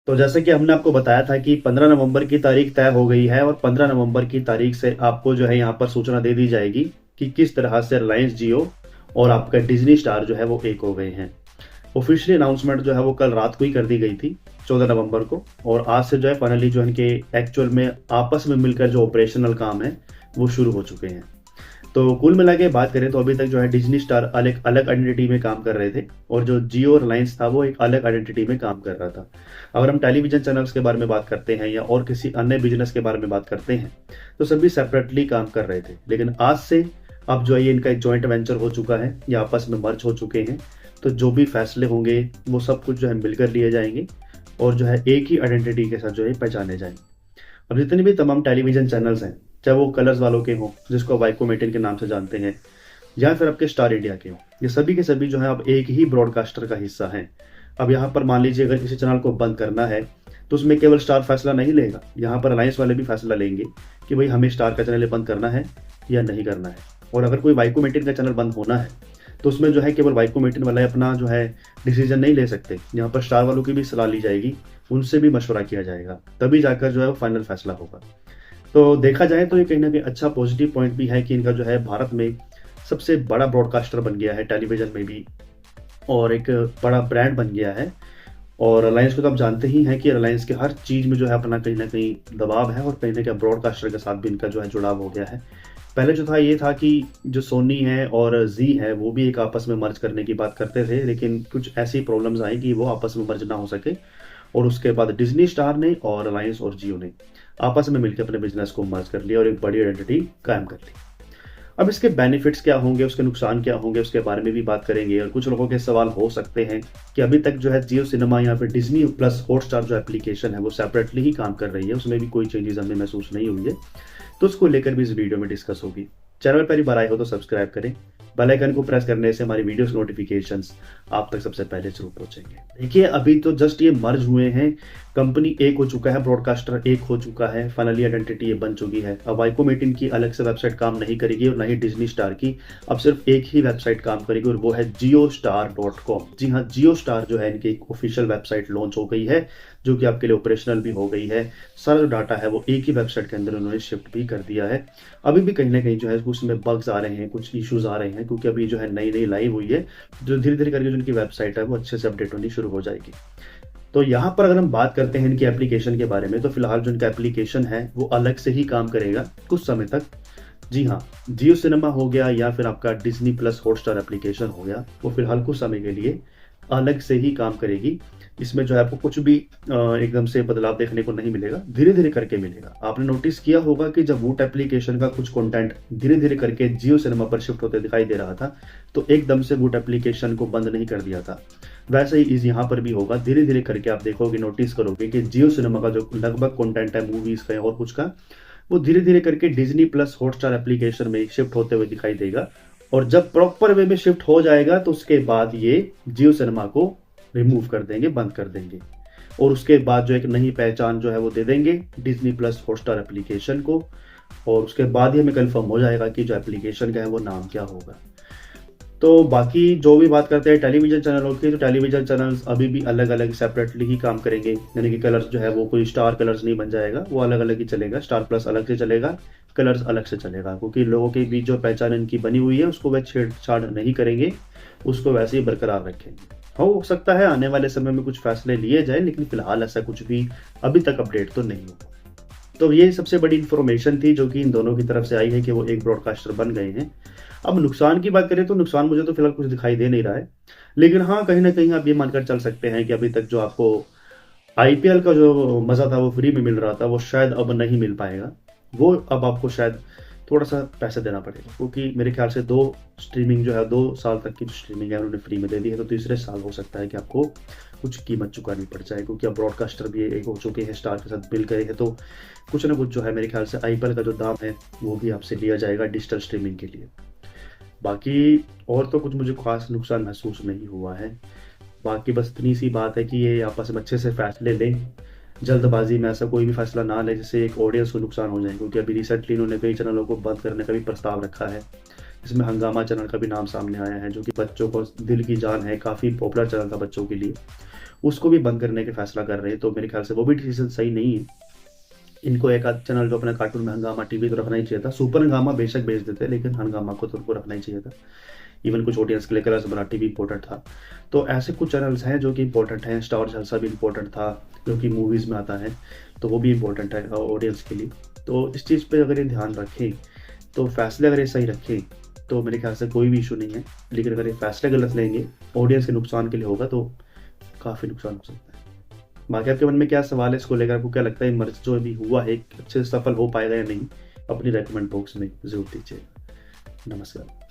तो जैसे कि हमने आपको बताया था कि 15 नवंबर की तारीख तय हो गई है और 15 नवंबर की तारीख से आपको जो है यहाँ पर सूचना दे दी जाएगी कि किस तरह से रिलायंस जियो और आपका डिज्नी स्टार जो है वो एक हो गए हैं। ऑफिशियली अनाउंसमेंट जो है वो कल रात को ही कर दी गई थी 14 नवंबर को, और आज से जो है फाइनली जो इनके एक्चुअल में आपस में मिलकर जो ऑपरेशनल काम है वो शुरू हो चुके हैं। तो कुल मिला के बात करें तो अभी तक जो है डिज्नी स्टार अलग अलग आइडेंटिटी में काम कर रहे थे और जो जियो रिलायंस था वो एक अलग आइडेंटिटी में काम कर रहा था। अगर हम टेलीविजन चैनल्स के बारे में बात करते हैं या और किसी अन्य बिजनेस के बारे में बात करते हैं तो सभी सेपरेटली काम कर रहे थे, लेकिन आज से अब जो है ये इनका एक जॉइंट वेंचर हो चुका है, ये आपस में मर्ज हो चुके हैं। तो जो भी फैसले होंगे वो सब कुछ जो है मिलकर लिए जाएंगे और जो है एक ही आइडेंटिटी के साथ जो है पहचाने जाएंगे। अब जितने भी तमाम टेलीविजन चैनल्स हैं, चाहे वो कलर्स वालों के हों जिसको वाइकोमेटिन के नाम से जानते हैं, या फिर आपके स्टार इंडिया के हों, ये सभी के सभी जो है अब एक ही ब्रॉडकास्टर का हिस्सा हैं। अब यहाँ पर मान लीजिए अगर किसी चैनल को बंद करना है तो उसमें केवल स्टार फैसला नहीं लेगा, यहाँ पर अलायंस वाले भी फैसला लेंगे कि भाई हमें स्टार का चैनल बंद करना है या नहीं करना है। और अगर कोई वाइकोमेटिन का चैनल बंद होना है तो उसमें जो है केवल वाइकोमेटिन वाले अपना जो है डिसीजन नहीं ले सकते, यहाँ पर स्टार वालों की भी सलाह ली जाएगी, उनसे भी मशवरा किया जाएगा, तभी जाकर जो है वो फाइनल फैसला होगा। तो देखा जाए तो ये कहीं ना कहीं अच्छा पॉजिटिव पॉइंट भी है कि इनका जो है भारत में सबसे बड़ा ब्रॉडकास्टर बन गया है टेलीविजन में भी, और एक बड़ा ब्रांड बन गया है। और रिलायंस को तो आप जानते ही हैं कि रिलायंस के हर चीज़ में जो है अपना कहीं ना कहीं दबाव है और कहीं ना कहीं ब्रॉडकास्टर के साथ भी इनका जो है जुड़ाव हो गया है। पहले जो था ये था कि जो सोनी है और जी है वो भी एक आपस में मर्ज करने की बात करते थे, लेकिन कुछ ऐसी प्रॉब्लम्स आई कि वो आपस में मर्ज ना हो सके, और उसके बाद डिज्नी स्टार ने और रिलायंस और जियो ने आपस में मिलकर अपने बिजनेस को मर्ज कर लिया और एक बड़ी आइडेंटिटी कायम कर ली। अब इसके बेनिफिट्स क्या होंगे, उसके नुकसान क्या होंगे, उसके बारे में भी बात करेंगे। और कुछ लोगों के सवाल हो सकते हैं कि अभी तक जो है जियो सिनेमा या फिर डिज्नी प्लस हॉटस्टार जो एप्लीकेशन है वो सेपरेटली ही काम कर रही है, उसमें भी कोई चेंजेस हमें महसूस नहीं हुई है। तो उसको लेकर भी इस वीडियो में डिस्कस होगी। चैनल पर पहली बार आए हो तो सब्सक्राइब करें, बेल आइकन को प्रेस करने से हमारी वीडियोस नोटिफिकेशंस आप तक सबसे पहले जरूर पहुंचेंगे। देखिए अभी तो जस्ट ये मर्ज हुए हैं, कंपनी एक हो चुका है, ब्रॉडकास्टर एक हो चुका है, फाइनली आइडेंटिटी ये बन चुकी है। अब वाइकोमेटिन की अलग से वेबसाइट काम नहीं करेगी और ना ही डिज्नी स्टार की, अब सिर्फ एक ही वेबसाइट काम करेगी और वो है JioStar.com। जी हाँ, जियो स्टार जो है इनकी एक ऑफिशियल वेबसाइट लॉन्च हो गई है, जो कि आपके लिए ऑपरेशनल भी हो गई है। सारा जो डाटा है वो एक ही वेबसाइट के अंदर उन्होंने शिफ्ट भी कर दिया है। अभी भी कहीं ना कहीं जो है उसमें बग्स आ रहे हैं, कुछ इश्यूज आ रहे हैं, क्योंकि अभी जो है नई नई लाइव हुई है, जो धीरे धीरे करके जो इनकी वेबसाइट है वो अच्छे से अपडेट होनी शुरू हो जाएगी। तो यहाँ पर अगर हम बात करते हैं इनकी एप्लीकेशन के बारे में, तो फिलहाल जो इनका एप्लीकेशन है वो अलग से ही काम करेगा कुछ समय तक। जी हाँ, जियो सिनेमा हो गया या फिर आपका डिज्नी प्लस हॉटस्टार एप्लीकेशन हो गया, वो फिलहाल कुछ समय के लिए अलग से ही काम करेगी। इसमें जो है आपको कुछ भी एकदम से बदलाव देखने को नहीं मिलेगा, धीरे धीरे करके मिलेगा। आपने नोटिस किया होगा कि जब वूट एप्लीकेशन का कुछ कंटेंट धीरे धीरे करके जियो सिनेमा पर शिफ्ट होते दिखाई दे रहा था, तो एकदम से वूट एप्लीकेशन को बंद नहीं कर दिया था। वैसे ही इस यहाँ पर भी होगा, धीरे धीरे करके आप देखोगे, नोटिस करोगे कि जियो सिनेमा का जो लगभग कंटेंट है मूवीज का और कुछ का, वो धीरे धीरे करके डिज्नी प्लस हॉटस्टार एप्लीकेशन में शिफ्ट होते हुए दिखाई देगा। और जब प्रॉपर वे में शिफ्ट हो जाएगा तो उसके बाद ये जियो सिनेमा को रिमूव कर देंगे, बंद कर देंगे, और उसके बाद जो एक नई पहचान जो है वो दे देंगे डिज्नी प्लस हॉटस्टार एप्लीकेशन को, और उसके बाद ही हमें कंफर्म हो जाएगा कि जो एप्लीकेशन का है वो नाम क्या होगा। तो बाकी जो भी बात करते हैं टेलीविजन चैनलों की, तो टेलीविजन चैनल्स अभी भी अलग अलग सेपरेटली ही काम करेंगे, यानी कि कलर्स जो है वो कोई स्टार कलर्स नहीं बन जाएगा, वो अलग अलग ही चलेगा। स्टार प्लस अलग से चलेगा, कलर्स अलग से चलेगा, क्योंकि लोगों के बीच जो पहचान इनकी बनी हुई है उसको वह छेड़छाड़ नहीं करेंगे, उसको वैसे ही बरकरार रखेंगे। हो सकता है आने वाले समय में कुछ फैसले लिए जाए, लेकिन फिलहाल ऐसा कुछ भी अभी तक अपडेट तो नहीं हुआ। तो ये सबसे बड़ी इंफॉर्मेशन थी जो कि इन दोनों की तरफ से आई है कि वो एक ब्रॉडकास्टर बन गए हैं। अब नुकसान की बात करें तो नुकसान मुझे तो फिलहाल कुछ दिखाई दे नहीं रहा है, लेकिन हाँ कहीं ना कहीं आप ये मानकर चल सकते हैं कि अभी तक जो आपको आईपीएल का जो मजा था वो फ्री में मिल रहा था, वो शायद अब नहीं मिल पाएगा। वो अब आपको शायद थोड़ा सा पैसे देना पड़ेगा, क्योंकि मेरे ख्याल से 2 स्ट्रीमिंग जो है 2 साल तक की जो स्ट्रीमिंग है उन्होंने फ्री में दे दी है, तो तीसरे साल हो सकता है कि आपको कुछ कीमत चुकानी पड़ जाए, क्योंकि अब ब्रॉडकास्टर भी एक हो चुके हैं, स्टार के साथ बिल करे हैं, तो कुछ ना कुछ जो है मेरे ख्याल से आईपीएल का जो दाम है वो भी आपसे लिया जाएगा डिजिटल स्ट्रीमिंग के लिए। बाकी और तो कुछ मुझे खास नुकसान महसूस नहीं हुआ है। बाकी बस इतनी सी बात है कि ये आपस में अच्छे से फैसले लें, जल्दबाजी में ऐसा कोई भी फैसला ना ले जिससे एक ऑडियंस को नुकसान हो जाए, क्योंकि अभी रिसेंटली इन्होंने कई चैनलों को बंद करने का भी प्रस्ताव रखा है, जिसमें हंगामा चैनल का भी नाम सामने आया है, जो कि बच्चों को दिल की जान है, काफ़ी पॉपुलर चैनल था बच्चों के लिए। उसको भी बंद करने का फैसला कर रहे हैं। तो मेरे ख्याल से वो भी डिसीजन सही नहीं है। इनको एक आध चैनल जो अपना कार्टून में हंगामा टीवी तो रखना ही चाहिए था। सुपर हंगामा बेशक भेज देते, लेकिन हंगामा को तो उनको रखना ही चाहिए था। इवन कुछ ऑडियंस के लिए कलर्स मराठी भी इंपॉर्टेंट था। तो ऐसे कुछ चैनल्स हैं जो कि इंपॉर्टेंट हैं। स्टार जलसा भी इंपॉर्टेंट था, जो कि मूवीज़ में आता है, तो वो भी इंपॉर्टेंट है ऑडियंस के लिए। तो इस चीज़ पे अगर ये ध्यान रखें, तो फैसले अगर ये सही रखें, तो मेरे ख्याल से कोई भी इशू नहीं है। लेकिन अगर ये फैसले गलत लेंगे, ऑडियंस के नुकसान के लिए होगा, तो काफ़ी नुकसान हो सकता है। बाकी आपके मन में क्या सवाल है इसको लेकर? आपको क्या लगता है मर्ज जो अभी हुआ है अच्छे से सफल हो पाएगा या नहीं? अपनी रेकमेंड बॉक्स में ज़रूर दीजिएगा। नमस्कार।